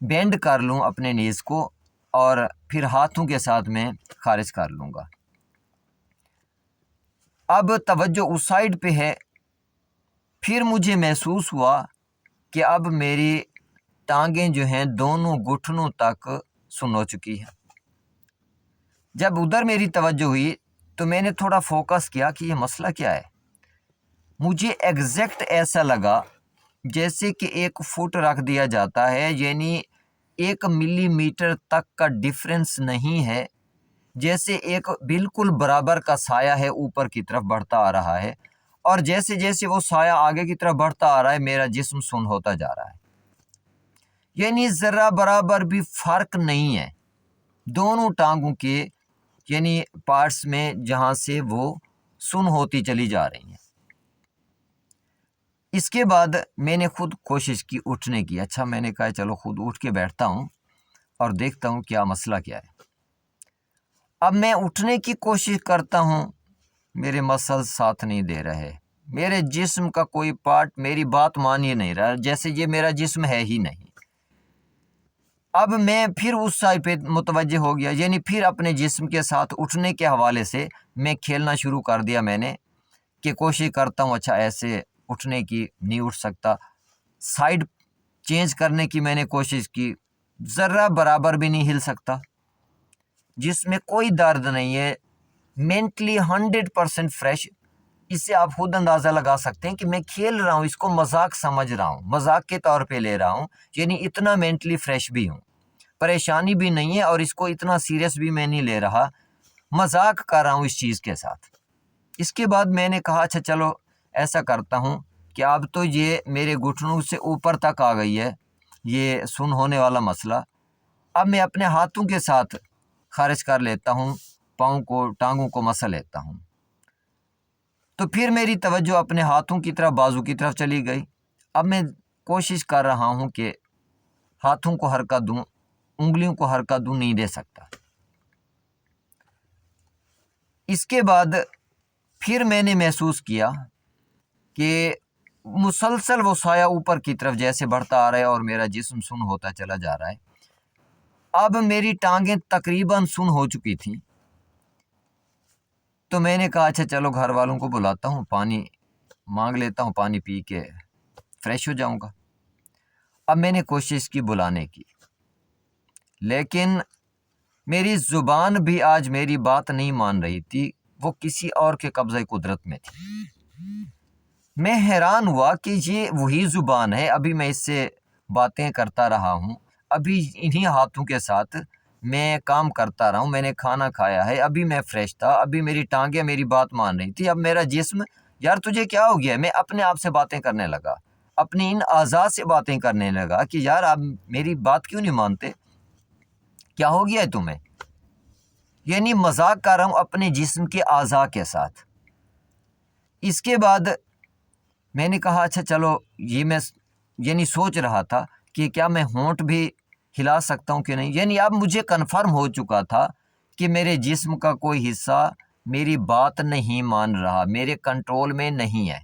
Band کر لوں اپنے نیز کو اور پھر ہاتھوں کے ساتھ میں خارج کر لوں گا۔ اب توجہ اس سائڈ پہ ہے، پھر مجھے محسوس ہوا کہ اب میری ٹانگیں جو ہیں دونوں گھٹنوں تک سن ہو چکی ہیں۔ جب ادھر میری توجہ ہوئی تو میں نے تھوڑا فوکس کیا کہ یہ مسئلہ کیا ہے۔ مجھے ایگزیکٹ ایسا لگا جیسے کہ 1 فٹ رکھ دیا جاتا ہے، یعنی 1 ملی میٹر تک کا ڈفرینس نہیں ہے، جیسے ایک بالکل برابر کا سایہ ہے اوپر کی طرف بڑھتا آ رہا ہے، اور جیسے جیسے وہ سایہ آگے کی طرف بڑھتا آ رہا ہے میرا جسم سن ہوتا جا رہا ہے، یعنی ذرا برابر بھی فرق نہیں ہے دونوں ٹانگوں کے یعنی پارٹس میں جہاں سے وہ سن ہوتی چلی جا رہی ہیں۔ اس کے بعد میں نے خود کوشش کی اٹھنے کی۔ اچھا میں نے کہا چلو خود اٹھ کے بیٹھتا ہوں اور دیکھتا ہوں کیا مسئلہ کیا ہے۔ اب میں اٹھنے کی کوشش کرتا ہوں، میرے مسلز ساتھ نہیں دے رہے، میرے جسم کا کوئی پارٹ میری بات مان ہی نہیں رہا، جیسے یہ میرا جسم ہے ہی نہیں۔ اب میں پھر اس سائڈ پہ متوجہ ہو گیا، یعنی پھر اپنے جسم کے ساتھ اٹھنے کے حوالے سے میں کھیلنا شروع کر دیا میں نے، کہ کوشش کرتا ہوں اچھا ایسے اٹھنے کی، نہیں اٹھ سکتا۔ سائڈ چینج کرنے کی میں نے کوشش کی، ذرا برابر بھی نہیں ہل سکتا، جس میں کوئی درد نہیں ہے، مینٹلی 100% فریش۔ اس سے آپ خود اندازہ لگا سکتے ہیں کہ میں کھیل رہا ہوں، اس کو مذاق سمجھ رہا ہوں، مذاق کے طور پہ لے رہا ہوں، یعنی اتنا مینٹلی فریش بھی ہوں، پریشانی بھی نہیں ہے اور اس کو اتنا سیریس بھی میں نہیں لے رہا، مذاق کر رہا ہوں اس چیز کے ساتھ۔ اس کے بعد میں نے کہا اچھا چلو ایسا کرتا ہوں کہ اب تو یہ میرے گھٹنوں سے اوپر تک آ گئی ہے یہ سن ہونے والا مسئلہ، اب میں اپنے ہاتھوں کے ساتھ خارج کر لیتا ہوں، پاؤں کو، ٹانگوں کو مسل لیتا ہوں۔ تو پھر میری توجہ اپنے ہاتھوں کی طرف، بازو کی طرف چلی گئی۔ اب میں کوشش کر رہا ہوں کہ ہاتھوں کو حرکت دوں، انگلیوں کو حرکت دوں، نہیں دے سکتا۔ اس کے بعد پھر میں نے محسوس کیا کہ مسلسل وہ سایہ اوپر کی طرف جیسے بڑھتا آ رہا ہے اور میرا جسم سن ہوتا چلا جا رہا ہے۔ اب میری ٹانگیں تقریباً سن ہو چکی تھیں، تو میں نے کہا اچھا چلو گھر والوں کو بلاتا ہوں، پانی مانگ لیتا ہوں، پانی پی کے فریش ہو جاؤں گا۔ اب میں نے کوشش کی بلانے کی، لیکن میری زبان بھی آج میری بات نہیں مان رہی تھی، وہ کسی اور کے قبضہ قدرت میں تھی۔ میں حیران ہوا کہ یہ وہی زبان ہے، ابھی میں اس سے باتیں کرتا رہا ہوں، ابھی انہی ہاتھوں کے ساتھ میں کام کرتا رہا ہوں، میں نے کھانا کھایا ہے، ابھی میں فریش تھا، ابھی میری ٹانگیں میری بات مان رہی تھی، اب میرا جسم، یار تجھے کیا ہو گیا؟ میں اپنے آپ سے باتیں کرنے لگا، اپنی ان اعضاء سے باتیں کرنے لگا کہ یار آپ میری بات کیوں نہیں مانتے؟ کیا ہو گیا ہے تمہیں؟ یعنی مذاق کر رہا ہوں اپنے جسم کے اعضاء کے ساتھ۔ اس کے بعد میں نے کہا اچھا چلو، یہ میں یعنی سوچ رہا تھا کہ کیا میں ہونٹ بھی ہلا سکتا ہوں کہ نہیں، یعنی اب مجھے کنفرم ہو چکا تھا کہ میرے جسم کا کوئی حصہ میری بات نہیں مان رہا، میرے کنٹرول میں نہیں ہے۔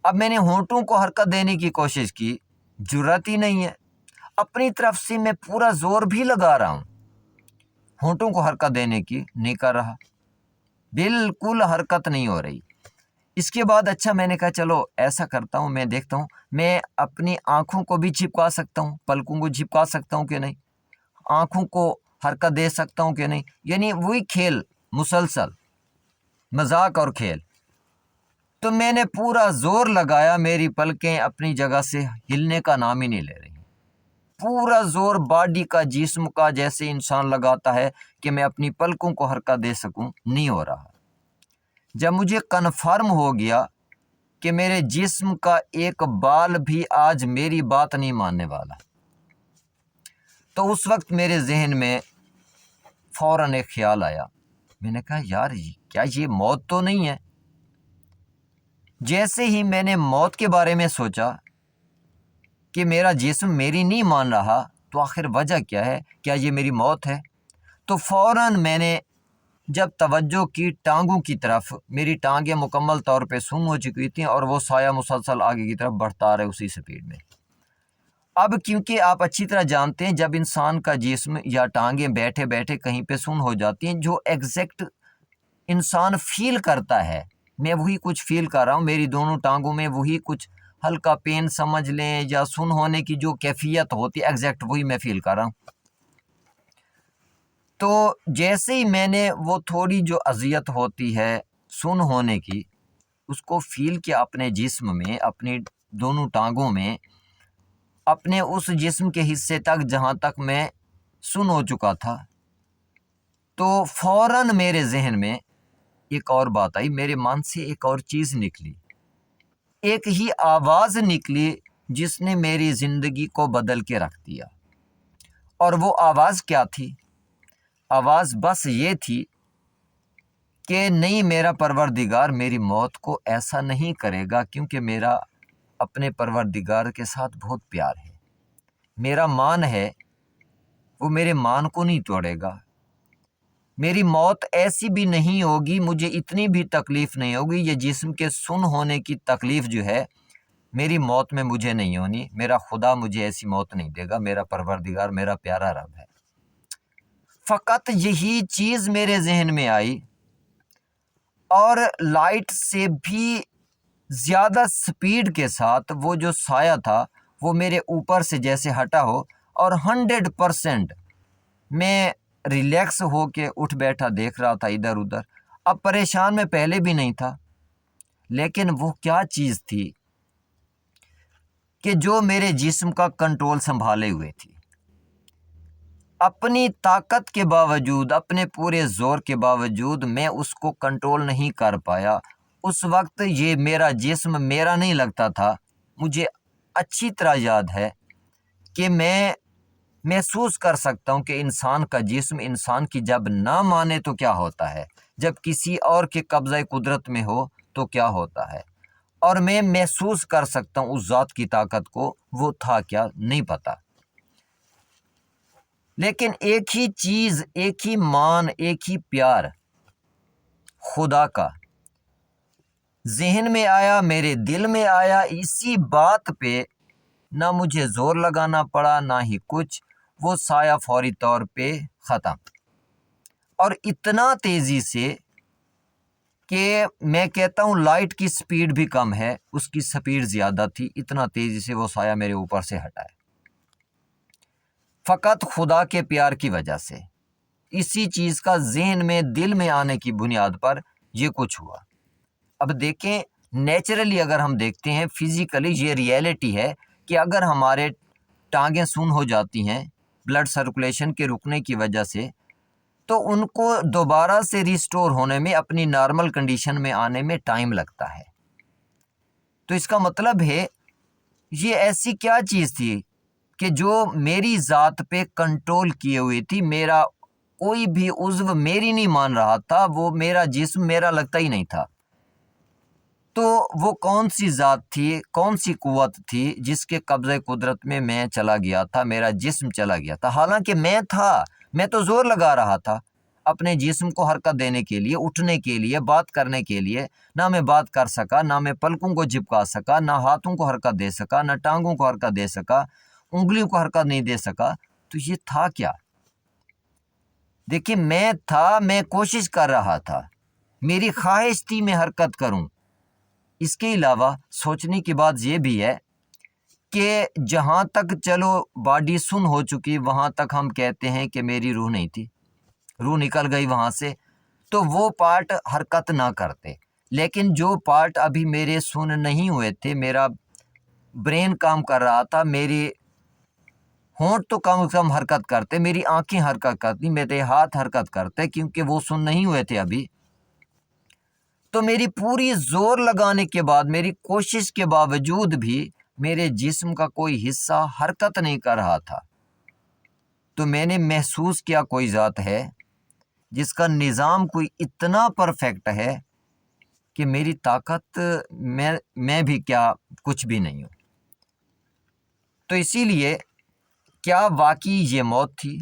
اب میں نے ہونٹوں کو حرکت دینے کی کوشش کی، جرات ہی نہیں ہے، اپنی طرف سے میں پورا زور بھی لگا رہا ہوں، ہونٹوں کو حرکت دینے کی، نہیں کر رہا، بالکل حرکت نہیں ہو رہی۔ اس کے بعد اچھا میں نے کہا چلو ایسا کرتا ہوں، میں دیکھتا ہوں میں اپنی آنکھوں کو بھی چپکا سکتا ہوں، پلکوں کو چپکا سکتا ہوں کہ نہیں، آنکھوں کو حرکت دے سکتا ہوں کہ نہیں، یعنی وہی کھیل، مسلسل مذاق اور کھیل۔ تو میں نے پورا زور لگایا، میری پلکیں اپنی جگہ سے ہلنے کا نام ہی نہیں لے رہی، پورا زور باڈی کا، جسم کا جیسے انسان لگاتا ہے کہ میں اپنی پلکوں کو حرکت دے سکوں، نہیں ہو رہا۔ جب مجھے کنفرم ہو گیا کہ میرے جسم کا ایک بال بھی آج میری بات نہیں ماننے والا، تو اس وقت میرے ذہن میں فوراً ایک خیال آیا، میں نے کہا یار کیا یہ موت تو نہیں ہے؟ جیسے ہی میں نے موت کے بارے میں سوچا کہ میرا جسم میری نہیں مان رہا، تو آخر وجہ کیا ہے؟ کیا یہ میری موت ہے؟ تو فوراً میں نے جب توجہ کی ٹانگوں کی طرف، میری ٹانگیں مکمل طور پہ سن ہو چکی تھیں اور وہ سایہ مسلسل آگے کی طرف بڑھتا آ رہا ہے اسی سپیڈ میں۔ اب کیونکہ آپ اچھی طرح جانتے ہیں جب انسان کا جسم یا ٹانگیں بیٹھے بیٹھے کہیں پہ سن ہو جاتی ہیں، جو ایگزیکٹ انسان فیل کرتا ہے، میں وہی کچھ فیل کر رہا ہوں، میری دونوں ٹانگوں میں وہی کچھ ہلکا پین سمجھ لیں یا سن ہونے کی جو کیفیت ہوتی ہے ایگزیکٹ وہی میں فیل کر رہا ہوں۔ تو جیسے ہی میں نے وہ تھوڑی جو اذیت ہوتی ہے سن ہونے کی اس کو فیل کیا اپنے جسم میں، اپنی دونوں ٹانگوں میں، اپنے اس جسم کے حصے تک جہاں تک میں سن ہو چکا تھا، تو فوراً میرے ذہن میں ایک اور بات آئی، میرے من سے ایک اور چیز نکلی، ایک ہی آواز نکلی جس نے میری زندگی کو بدل کے رکھ دیا۔ اور وہ آواز کیا تھی؟ آواز بس یہ تھی کہ نہیں، میرا پروردگار میری موت کو ایسا نہیں کرے گا، کیونکہ میرا اپنے پروردگار کے ساتھ بہت پیار ہے، میرا مان ہے، وہ میرے مان کو نہیں توڑے گا، میری موت ایسی بھی نہیں ہوگی، مجھے اتنی بھی تکلیف نہیں ہوگی، یہ جسم کے سن ہونے کی تکلیف جو ہے میری موت میں مجھے نہیں ہونی، میرا خدا مجھے ایسی موت نہیں دے گا، میرا پروردگار میرا پیارا رب ہے۔ فقط یہی چیز میرے ذہن میں آئی، اور لائٹ سے بھی زیادہ سپیڈ کے ساتھ وہ جو سایہ تھا وہ میرے اوپر سے جیسے ہٹا ہو، اور 100% میں ریلیکس ہو کے اٹھ بیٹھا دیکھ رہا تھا ادھر ادھر۔ اب پریشان میں پہلے بھی نہیں تھا، لیکن وہ کیا چیز تھی کہ جو میرے جسم کا کنٹرول سنبھالے ہوئے تھی، اپنی طاقت کے باوجود، اپنے پورے زور کے باوجود میں اس کو کنٹرول نہیں کر پایا۔ اس وقت یہ میرا جسم میرا نہیں لگتا تھا، مجھے اچھی طرح یاد ہے کہ میں محسوس کر سکتا ہوں کہ انسان کا جسم انسان کی جب نہ مانے تو کیا ہوتا ہے، جب کسی اور کے قبضہ قدرت میں ہو تو کیا ہوتا ہے، اور میں محسوس کر سکتا ہوں اس ذات کی طاقت کو، وہ تھا کیا نہیں پتا، لیکن ایک ہی چیز، ایک ہی مان، ایک ہی پیار خدا کا ذہن میں آیا، میرے دل میں آیا، اسی بات پہ نہ مجھے زور لگانا پڑا نہ ہی کچھ، وہ سایہ فوری طور پہ ختم، اور اتنا تیزی سے کہ میں کہتا ہوں لائٹ کی سپیڈ بھی کم ہے، اس کی سپیڈ زیادہ تھی، اتنا تیزی سے وہ سایہ میرے اوپر سے ہٹا ہے، فقط خدا کے پیار کی وجہ سے، اسی چیز کا ذہن میں دل میں آنے کی بنیاد پر یہ کچھ ہوا۔ اب دیکھیں، نیچرلی اگر ہم دیکھتے ہیں، فزیکلی یہ ریئلٹی ہے کہ اگر ہمارے ٹانگیں سن ہو جاتی ہیں بلڈ سرکولیشن کے رکنے کی وجہ سے، تو ان کو دوبارہ سے ریسٹور ہونے میں، اپنی نارمل کنڈیشن میں آنے میں ٹائم لگتا ہے۔ تو اس کا مطلب ہے یہ ایسی کیا چیز تھی کہ جو میری ذات پہ کنٹرول کیے ہوئی تھی، میرا کوئی بھی عضو میری نہیں مان رہا تھا، وہ میرا جسم میرا لگتا ہی نہیں تھا۔ تو وہ کون سی ذات تھی، کون سی قوت تھی جس کے قبضہ قدرت میں میں چلا گیا تھا، میرا جسم چلا گیا تھا، حالانکہ میں تھا، میں تو زور لگا رہا تھا اپنے جسم کو حرکت دینے کے لیے، اٹھنے کے لیے، بات کرنے کے لیے، نہ میں بات کر سکا، نہ میں پلکوں کو جھپکا سکا، نہ ہاتھوں کو حرکت دے سکا، نہ ٹانگوں کو حرکت دے سکا، انگلیوں کو حرکت نہیں دے سکا، تو یہ تھا کیا؟ دیکھیں، میں تھا، میں کوشش کر رہا تھا، میری خواہش تھی میں حرکت کروں۔ اس کے علاوہ سوچنے کی بات یہ بھی ہے کہ جہاں تک چلو باڈی سن ہو چکی، وہاں تک ہم کہتے ہیں کہ میری روح نہیں تھی، روح نکل گئی وہاں سے، تو وہ پارٹ حرکت نہ کرتے، لیکن جو پارٹ ابھی میرے سن نہیں ہوئے تھے، میرا برین کام کر رہا تھا، میری ہونٹ تو کم از کم حرکت کرتے، میری آنکھیں حرکت کرتی، میرے ہاتھ حرکت کرتے، کیونکہ وہ سن نہیں ہوئے تھے ابھی۔ تو میری پوری زور لگانے کے بعد، میری کوشش کے باوجود بھی میرے جسم کا کوئی حصہ حرکت نہیں کر رہا تھا۔ تو میں نے محسوس کیا کوئی ذات ہے جس کا نظام کوئی اتنا پرفیکٹ ہے کہ میری طاقت میں بھی کیا کچھ بھی نہیں ہوں۔ تو اسی لیے کیا واقعی یہ موت تھی،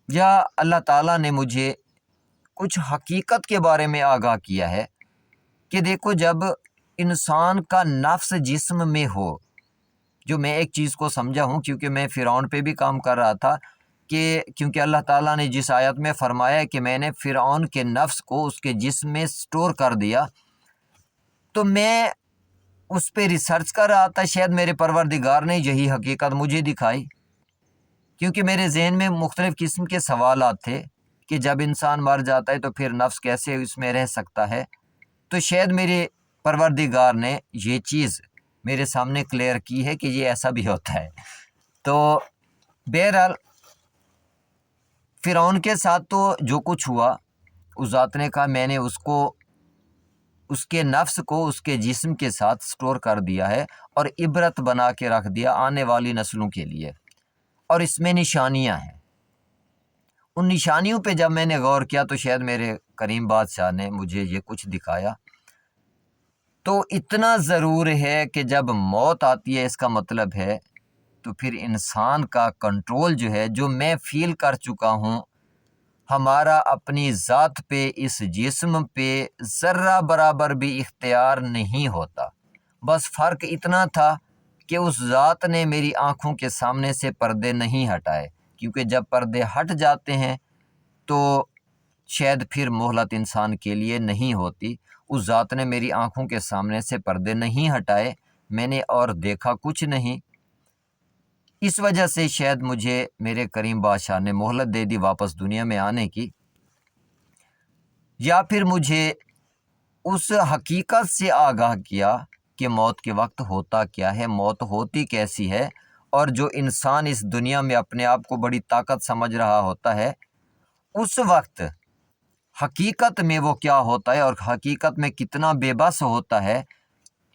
یا اللہ تعالیٰ نے مجھے کچھ حقیقت کے بارے میں آگاہ کیا ہے کہ دیکھو، جب انسان کا نفس جسم میں ہو جو میں ایک چیز کو سمجھا ہوں، کیونکہ میں فرعون پہ بھی کام کر رہا تھا، کہ کیونکہ اللہ تعالیٰ نے جس آیت میں فرمایا کہ میں نے فرعون کے نفس کو اس کے جسم میں سٹور کر دیا، تو میں اس پہ ریسرچ کر رہا تھا. شاید میرے پروردگار نے یہی حقیقت مجھے دکھائی، کیونکہ میرے ذہن میں مختلف قسم کے سوالات تھے کہ جب انسان مر جاتا ہے تو پھر نفس کیسے اس میں رہ سکتا ہے. تو شاید میرے پروردگار نے یہ چیز میرے سامنے کلیئر کی ہے کہ یہ ایسا بھی ہوتا ہے. تو بہرحال فرعون کے ساتھ تو جو کچھ ہوا، اس ذات نے کہا میں نے اس کو، اس کے نفس کو اس کے جسم کے ساتھ سٹور کر دیا ہے اور عبرت بنا کے رکھ دیا آنے والی نسلوں کے لیے، اور اس میں نشانیاں ہیں. ان نشانیوں پہ جب میں نے غور کیا تو شاید میرے کریم بادشاہ نے مجھے یہ کچھ دکھایا. تو اتنا ضرور ہے کہ جب موت آتی ہے، اس کا مطلب ہے تو پھر انسان کا کنٹرول جو ہے، جو میں فیل کر چکا ہوں، ہمارا اپنی ذات پہ، اس جسم پہ ذرہ برابر بھی اختیار نہیں ہوتا. بس فرق اتنا تھا کہ اس ذات نے میری آنکھوں کے سامنے سے پردے نہیں ہٹائے، کیونکہ جب پردے ہٹ جاتے ہیں تو شاید پھر مہلت انسان کے لیے نہیں ہوتی. اس ذات نے میری آنکھوں کے سامنے سے پردے نہیں ہٹائے، میں نے اور دیکھا کچھ نہیں. اس وجہ سے شاید مجھے میرے کریم بادشاہ نے مہلت دے دی واپس دنیا میں آنے کی، یا پھر مجھے اس حقیقت سے آگاہ کیا کہ موت کے وقت ہوتا کیا ہے، موت ہوتی کیسی ہے. اور جو انسان اس دنیا میں اپنے آپ کو بڑی طاقت سمجھ رہا ہوتا ہے، اس وقت حقیقت میں وہ کیا ہوتا ہے اور حقیقت میں کتنا بے بس ہوتا ہے.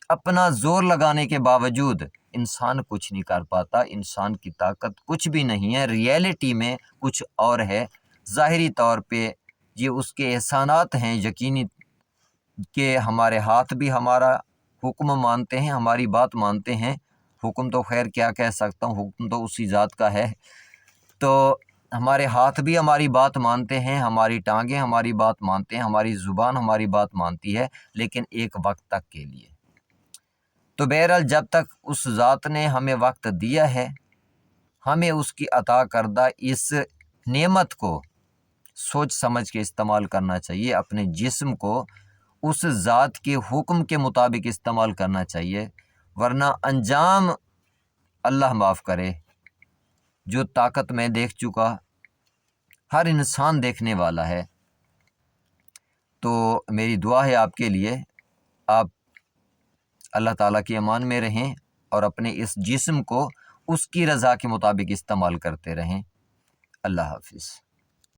اپنا زور لگانے کے باوجود انسان کچھ نہیں کر پاتا. انسان کی طاقت کچھ بھی نہیں ہے، ریئلٹی میں کچھ اور ہے. ظاہری طور پہ یہ اس کے احسانات ہیں، یقینی کہ ہمارے ہاتھ بھی ہمارا حکم مانتے ہیں، ہماری بات مانتے ہیں. حکم تو خیر کیا کہہ سکتا ہوں، حکم تو اسی ذات کا ہے. تو ہمارے ہاتھ بھی ہماری بات مانتے ہیں، ہماری ٹانگیں ہماری بات مانتے ہیں، ہماری زبان ہماری بات مانتی ہے، لیکن ایک وقت تک کے لیے. تو بہرحال جب تک اس ذات نے ہمیں وقت دیا ہے، ہمیں اس کی عطا کردہ اس نعمت کو سوچ سمجھ کے استعمال کرنا چاہیے. اپنے جسم کو اس ذات کے حکم کے مطابق استعمال کرنا چاہیے، ورنہ انجام اللہ معاف کرے. جو طاقت میں دیکھ چکا، ہر انسان دیکھنے والا ہے. تو میری دعا ہے آپ کے لیے، آپ اللہ تعالیٰ کی امان میں رہیں اور اپنے اس جسم کو اس کی رضا کے مطابق استعمال کرتے رہیں. اللہ حافظ.